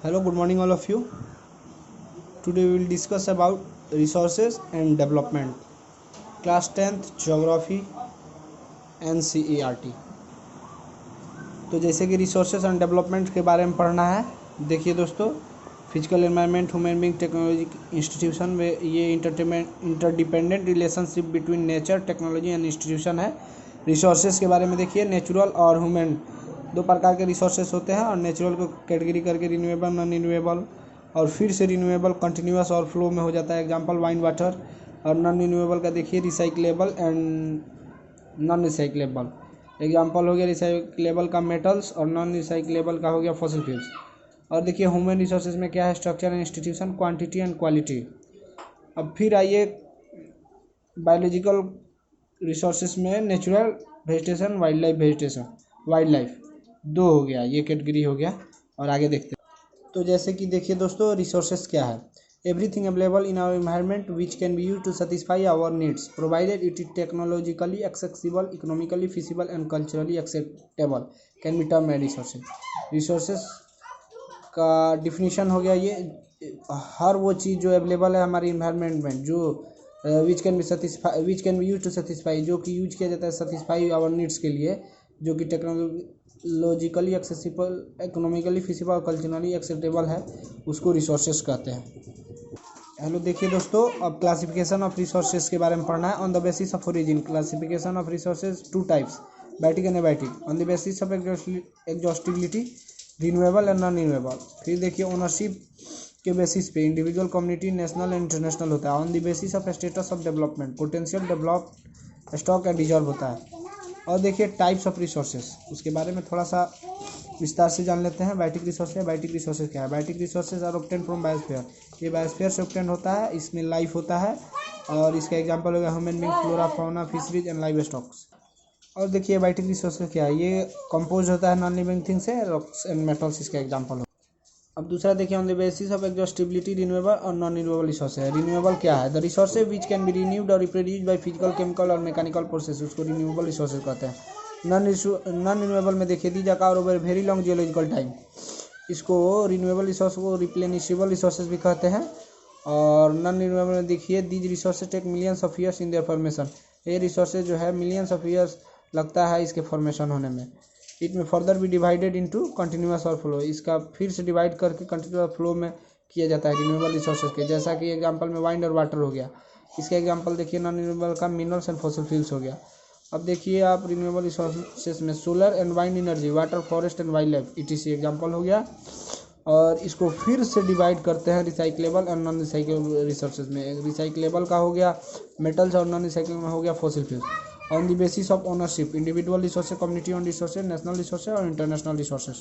Hello, good morning, all of you. Today we will discuss about resources and development. Class 10th Geography NCERT. तो जैसे कि resources and development के बारे में पढ़ना है। देखिए दोस्तों, physical environment, human being, technology institution में ये interdependent relationship between nature, technology and institution है। रिसोर्सेज के बारे में देखिए, नेचुरल और ह्यूमन दो प्रकार के रिसोर्सेज होते हैं और नेचुरल को कैटेगरी करके रिन्यूएबल, नॉन रिन्यूएबल और फिर से रिन्यूएबल, कंटिन्यूस और फ्लो में हो जाता है। Example wine water. और नॉन रिन्यूएबल का देखिए recyclable and non recyclable. Example हो गया रिसाइक्लेबल का मेटल्स और नॉन रिसाइक्लेबल का हो गया फॉसिल फ्यूल्स। और देखिए ह्यूमन रिसोर्सेज में क्या है, structure and institution, quantity and quality. अब फिर आइए बायोलॉजिकल रिसोर्सेज में नेचुरल, वेजिटेशन, वाइल्ड लाइफ दो हो गया, ये कैटेगरी हो गया। और आगे देखते हैं। तो जैसे कि देखिए दोस्तों, रिसोर्सेज क्या है। Everything available in our environment which can be used to satisfy our needs, provided it is technologically accessible, economically feasible and culturally acceptable, can be termed as resources. Resources का डिफिनीशन हो गया ये, हर वो चीज़ जो available है हमारे environment में, जो which can be use to satisfy, जो कि यूज किया जाता है सेटिस्फाई आवर नीड्स के लिए, जो कि टेक्नोलॉजिकली एक्सेसिबल, इकोनॉमिकली फिजिबल और कल्चरली एक्सेप्टेबल है, उसको रिसोर्सेज कहते हैं। हेलो, देखिए दोस्तों, अब क्लासिफिकेशन ऑफ रिसोर्सेज के बारे में पढ़ना है। On the basis of origin, classification of resources to types, biotic and abiotic. On the basis of exhaustibility, renewable and non renewable. फिर देखिए ओनरशिप के बेसिस पे individual, community, national and international होता है। On the basis of status of development, potential, develop, stock and reserve होता है। और देखिए टाइप्स ऑफ रिसोर्सेज, उसके बारे में थोड़ा सा विस्तार से जान लेते हैं। बायोटिक रिसोर्सेज, बायोटिक रिसोर्सेज क्या है। Biotic resources are obtain from biosphere, ये बायोस्फीयर से ऑब्टेन होता है, इसमें लाइफ होता है। और इसका एग्जांपल होगा human being, flora, fauna, fisheries and live stocks. और देखिए बायोटिक रिसोर्सेज क्या है, ये कंपोज होता है नॉन लिविंग थिंग से, रॉक्स एंड मेटल्स इसका एग्जांपल हो। अब दूसरा देखिए, on the basis of exhaustibility, renewable और नॉन रिन्यूएबल रिसोर्स है। रिन्यूएबल क्या है, the resources which can B renewed और रिप्रोड्यूस्ड बाय फिजिकल, केमिकल और मैकेनिकल प्रोसेस, उसको रिन्यूएबल रिसोर्सेज कहते हैं। नॉन रिन्यूएबल में देखिए दीज आकार over very long geological time, इसको रिन्यूएबल रिसोर्स को रिप्लेनिशेबल रिसोर्सेज भी कहते हैं। और नॉन रिन्यूएबल में देखिए these resources take millions of years in their formation, ये रिसोर्सेज जो है मिलियंस ऑफ ईयर्स लगता है इसके फॉर्मेशन होने में। इट में फर्दर भी डिवाइडेड इनटू कंटिन्यूस और फ्लो, इसका फिर से डिवाइड करके कंटिन्यूस फ्लो में किया जाता है रिन्यूएबल रिसोर्सेज के। जैसा कि एग्जांपल में वाइंड और वाटर हो गया, इसका एग्जांपल देखिए नॉन रिन्यूएबल का मिनरल्स एंड फॉसिल फ्यूल्स हो गया। अब देखिए आप रिन्यूएबल रिसोर्सेज में solar and wind energy, water, forest and wild life, ETC example हो गया। और इसको फिर से डिवाइड करते हैं recyclable and non recyclable resources में। रिसाइक्लेबल का हो गया मेटल्स और नॉन रिसाइक्लेबल में हो गया fossil fuels. On the basis of ownership, individual resources, community own resources, national resources और इंटरनेशनल रिसोर्सेज।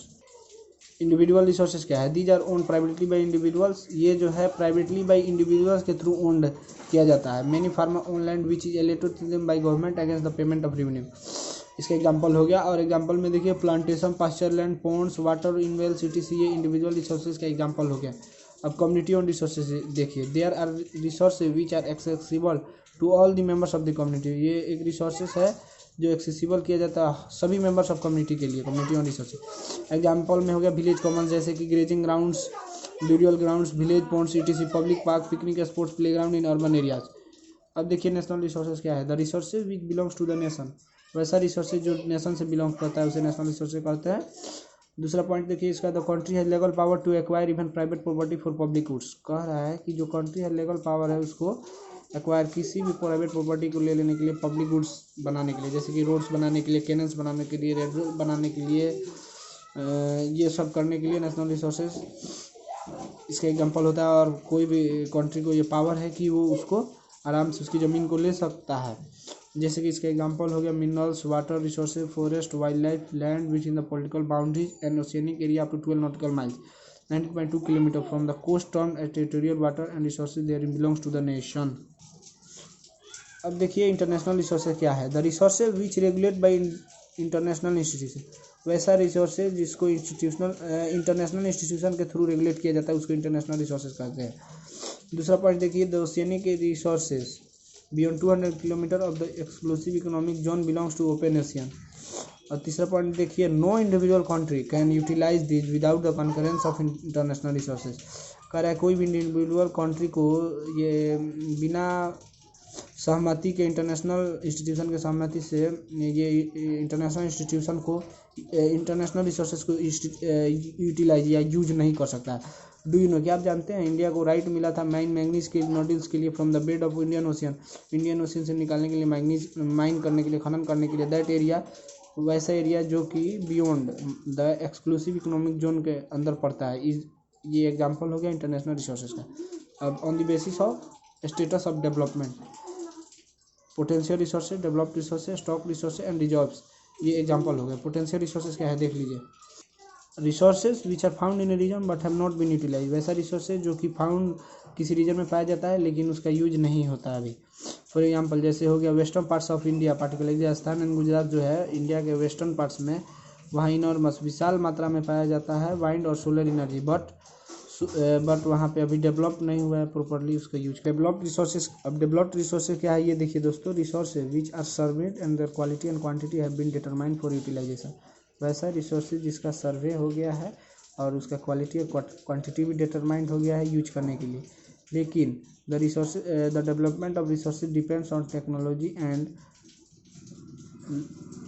इंडिविजुअल रिसोर्सेज क्या है, these are own privately by individuals, ये जो है प्राइवेटली बाई इंडिविजुअल्स के थ्रू ओन्ड किया जाता है। Many farmer own land which is allotted to them by government against the payment of revenue, इसका एग्जांपल हो गया। और एग्जांपल में देखिए plantation, pasture land, Pond's, water in wells, ETC, ये इंडिविजुअल रिसोर्सेज का एग्जांपल हो गया। अब कम्युनिटी ओन रिसोर्सेज देखिए, there are resources which are accessible to all the members of the community, ये एक रिसोर्सेज है जो एक्सेसिबल किया जाता है सभी मेंबर्स ऑफ कम्युनिटी के लिए, कम्युनिटी ओन रिसोर्सेज। एग्जांपल में हो गया विलेज कॉमन, जैसे कि grazing grounds, burial grounds, village ponds, ETC, public park, picnic spots, playground in urban areas. अब देखिए नेशनल रिसोर्सेज क्या है, the resources which belongs to the nation, वैसा रिसोर्सेज जो नेशन से बिलोंग करता है उसे नेशनल रिसोर्सेज कहते हैं। दूसरा पॉइंट देखिए इसका, the country has legal power to acquire even private property for public goods, कह रहा है कि जो कंट्री है लीगल पावर है उसको एक्वायर, किसी भी प्राइवेट प्रॉपर्टी को ले लेने के लिए, पब्लिक गुड्स बनाने के लिए, जैसे कि रोड्स बनाने के लिए, कैनल्स बनाने के लिए, रेलवे बनाने के लिए, ये सब करने के लिए नेशनल रिसोर्सेज इसका एग्जांपल होता है। और कोई भी कंट्री को ये पावर है कि वो उसको आराम से उसकी ज़मीन को ले सकता है। जैसे कि इसका एग्जांपल हो गया minerals, water resources, forest, wild life, land which in the political boundaries and oceanic area up to 12 nautical miles, 19.2 kilometre from the coast term as territorial water and resources there belongs to the nation. अब देखिए international resources क्या है, the resources which regulate by international institution, वैसा resources जिसको international institution के through regulate किया जाता है उसको इंटरनेशनल रिसोर्सेज कहते हैं। दूसरा पॉइंट देखिए, the oceanic resources beyond 200 kilometre of the exclusive economic zone belongs to open ocean, और तीसरा पॉइंट देखिए, no individual country can utilize this without the concurrence of international resources. कह रहा है कोई भी इंडिविजुअल कंट्री को ये बिना सहमति के, इंटरनेशनल इंस्टीट्यूशन के सहमति से ये इंटरनेशनल इंस्टीट्यूशन को इंटरनेशनल रिसोर्सेज को यूटिलाइज या यूज नहीं कर सकता। डू यू नो, क्या आप जानते हैं इंडिया को राइट मिला था मैंगनीज के नोडल्स के लिए from the bed of Indian ocean से निकालने के लिए, मैंगनीज माइन करने के लिए, खनन करने के लिए। दैट एरिया, वैसा एरिया जो कि beyond the exclusive economic zone के अंदर पड़ता है। ये एग्जांपल हो गया इंटरनेशनल रिसोर्सेज का। अब on the basis of status of development, potential resources, developed resources, stock resources and reserves, ये एग्जांपल हो गए। पोटेंशियल रिसोर्सेज क्या है देख लीजिए, resources which are found in a region but have not been utilize, वैसा रिसोर्सेज जो कि फाउंड किसी रीजन में पाया जाता है लेकिन उसका यूज नहीं होता अभी। फॉर एग्जांपल जैसे हो गया western parts of India, particularly Rajasthan and Gujarat जो है इंडिया के वेस्टर्न पार्ट्स में, वहाँ इनॉर्मस विशाल मात्रा में पाया जाता है वाइंड और सोलर एनर्जी, बट वहाँ पे अभी डेवलप नहीं हुआ है प्रॉपरली उसका यूज। डेवलप्ड रिसोर्सेज, अब डेवलप्ड रिसोर्सेज क्या है ये देखिए दोस्तों, resources which are surveyed and their quality and quantity have been determined for utilization, वैसा रिसोर्सेज जिसका सर्वे हो गया है और उसका क्वालिटी और क्वांटिटी भी डिटरमाइंड हो गया है यूज करने के लिए। लेकिन the development of resources depends on technology and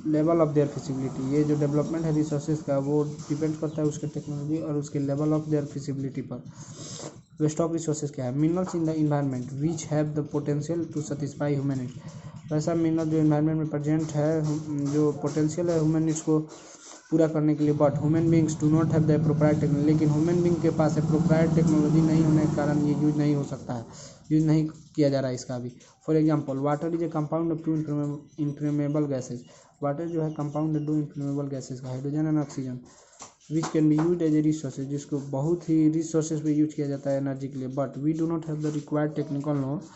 level of their feasibility, ये जो डेवलपमेंट है रिसोर्सेज का वो डिपेंड करता है उसके टेक्नोलॉजी और उसके लेवल ऑफ देयर फिजिबिलिटी पर। स्टॉक रिसोर्सेज क्या है, minerals in the environment which have the potential to satisfy human needs, वैसा मिनरल जो इन्वायरमेंट में प्रेजेंट है, जो पोटेंशियल है ह्यूमन नीड्स को पूरा करने के लिए, but human beings do not have the appropriate technology, लेकिन ह्यूमन बींग के पास प्रोप्राइट टेक्नोलॉजी नहीं होने के कारण ये यूज नहीं हो सकता है, यूज नहीं किया जा रहा है इसका अभी। For example water is a compound of two inflammable gases, water जो है कंपाउंड है 2 इनफ्लेमेबल गैसेज का, hydrogen and oxygen, which can be use as a resources, जिसको बहुत ही रिसोर्सेज पे यूज किया जाता है एनर्जी के लिए, but we do not have the required technical knowledge,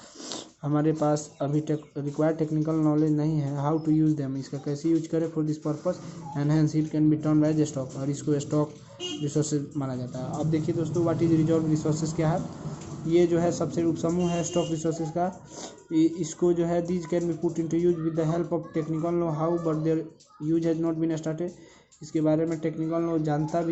हमारे पास अभी रिक्वायर्ड टेक्निकल नॉलेज नहीं है, हाउ टू यूज़ देम, इसका कैसे यूज करें for this purpose, and hence it can be turn as stock, और इसको स्टॉक रिसोर्सेज माना जाता है। अब देखिए दोस्तों, व्हाट इज रिजर्व रिसोर्सेज क्या है, ये जो है सबसे उपसमूह है स्टॉक रिसोर्सेज का। इसको जो है these can be put into use with the help of technical know how but their use has not been started, इसके बारे में टेक्निकल नो जानते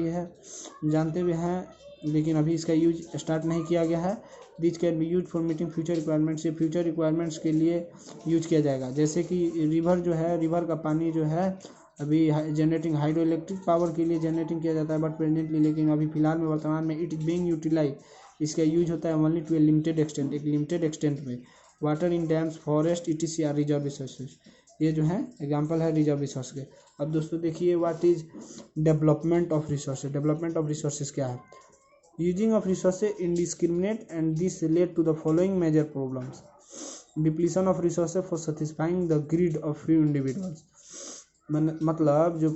भी हैं लेकिन अभी इसका यूज स्टार्ट नहीं किया गया है। This can be use for meeting future requirements, ये फ्यूचर रिक्वायरमेंट्स के लिए यूज किया जाएगा। जैसे कि रिवर जो है, रिवर का पानी जो है अभी जनरेटिंग हाइड्रो इलेक्ट्रिक पावर के लिए जनरेटिंग किया जाता है बट प्रेजेंटली, लेकिन अभी फिलहाल में वर्तमान में इट इज बीइंग यूटिलाइज, इसका यूज होता है only to a limited extent, एक लिमिटेड एक्सटेंट में। Water in dams, forest, ETC are reserve resources, ये जो है एग्जांपल है रिजर्व रिसोर्स के। अब दोस्तों देखिए what is development of resources, development of resources क्या है, using of resources indiscriminate and this led to the following major problems, depletion of resources for satisfying the greed of few individuals, मतलब जो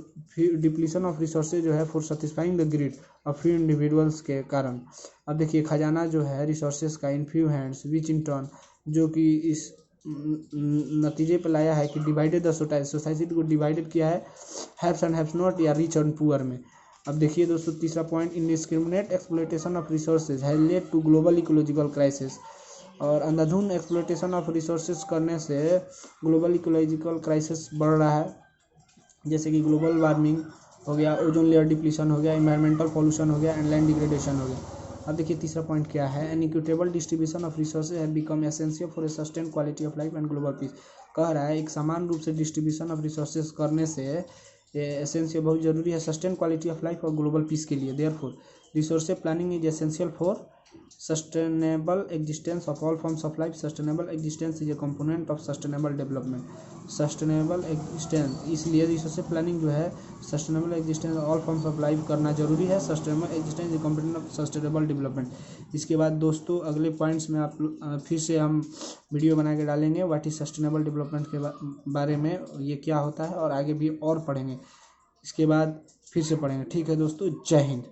depletion of resources जो है for satisfying the greed of few individuals के कारण। अब देखिए खजाना जो है रिसोर्सेज का in few hands which in turn, जो कि इस नतीजे पर लाया है कि डिवाइडेड द सोसाइटी को डिवाइडेड किया है हैव्स एंड हैव्स नॉट या रिच एंड पुअर में। अब देखिए दोस्तों तीसरा point, indiscriminate exploitation of resources has led to global ecological crisis, और अंधाधुंध एक्सप्लॉयटेशन ऑफ रिसोर्सेज करने से ग्लोबल इकोलॉजिकल क्राइसिस बढ़ रहा है, जैसे कि ग्लोबल वार्मिंग हो गया, ओजोन लेयर डिप्लीशन हो गया, इन्वायरमेंटल पॉल्यूशन हो गया एंड लैंड डिग्रेडेशन हो गया। अब देखिए तीसरा पॉइंट क्या है, an equitable distribution of resources have become essential for a sustain quality of life and global peace. कह रहा है एक समान रूप से डिस्ट्रीब्यूशन ऑफ रिसोर्सेज करने से एसेंशियल बहुत जरूरी है सस्टेन क्वालिटी ऑफ लाइफ और ग्लोबल पीस के लिए। Therefore resources planning is essential for sustainable existence of all forms of life. Sustainable existence is a component of sustainable development. Sustainable existence, इसलिए resource planning जो है sustainable existence all forms of life करना जरूरी है। Sustainable existence is component of sustainable development. इसके बाद दोस्तों अगले पॉइंट्स में आप फिर से हम वीडियो बना के डालेंगे व्हाट इज सस्टेनेबल डेवलपमेंट के बारे में, ये क्या होता है, और आगे भी और पढ़ेंगे। इसके बाद फिर से पढ़ेंगे। ठीक है दोस्तों, जय हिंद।